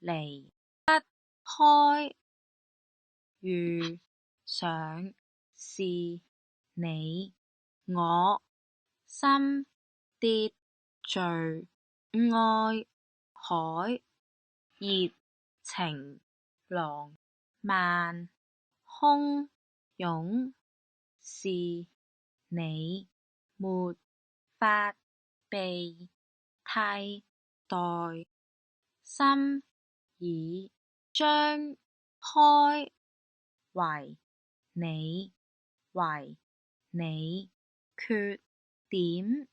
離不開，遇上是你我心秩序，愛海熱情浪漫洶湧，是你沒法被替代，心已張開，唯你缺點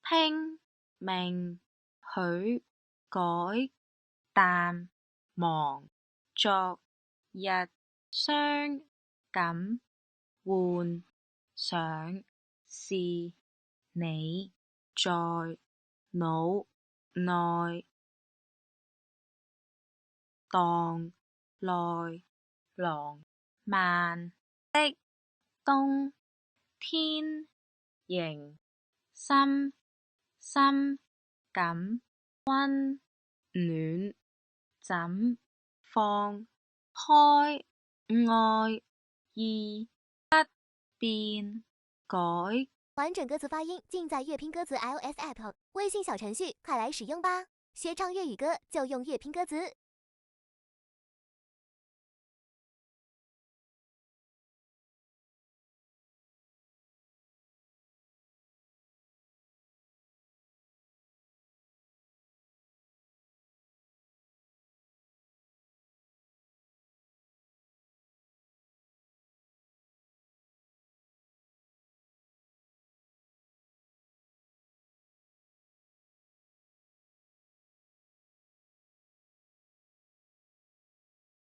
拼命許改，淡忘昨日傷感，換上是你在腦內蕩來浪漫的冬天，仍深深感溫暖，怎放開，愛意不變改。完整歌词发音尽在粵拼歌詞 iOS App，微信小程序快來使用吧！學唱粵語歌就用粵拼歌詞。